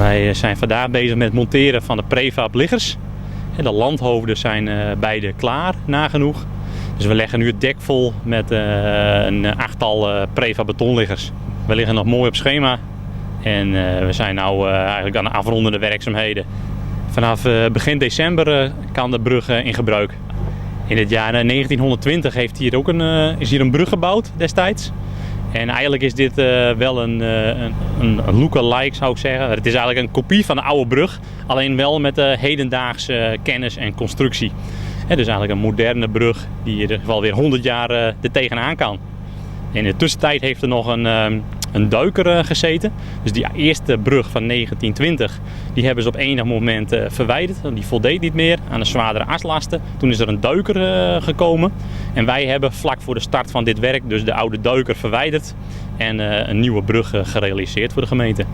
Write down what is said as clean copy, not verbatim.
Wij zijn vandaag bezig met het monteren van de prefab liggers. De landhoofden zijn beide klaar, nagenoeg. Dus we leggen nu het dek vol met een achttal prefab betonliggers. We liggen nog mooi op schema en we zijn nu eigenlijk aan de afrondende werkzaamheden. Vanaf begin december kan de brug in gebruik. In het jaar 1920 is hier een brug gebouwd destijds. En eigenlijk is dit wel een look-alike, zou ik zeggen. Het is eigenlijk een kopie van de oude brug, alleen wel met hedendaagse kennis en constructie. Dus eigenlijk een moderne brug die in ieder geval weer 100 jaar er tegenaan kan. In de tussentijd heeft er nog een duiker gezeten. Dus die eerste brug van 1920, die hebben ze op enig moment verwijderd. Die voldeed niet meer aan de zwaardere aslasten. Toen is er een duiker gekomen. En wij hebben vlak voor de start van dit werk dus de oude duiker verwijderd. En een nieuwe brug gerealiseerd voor de gemeente.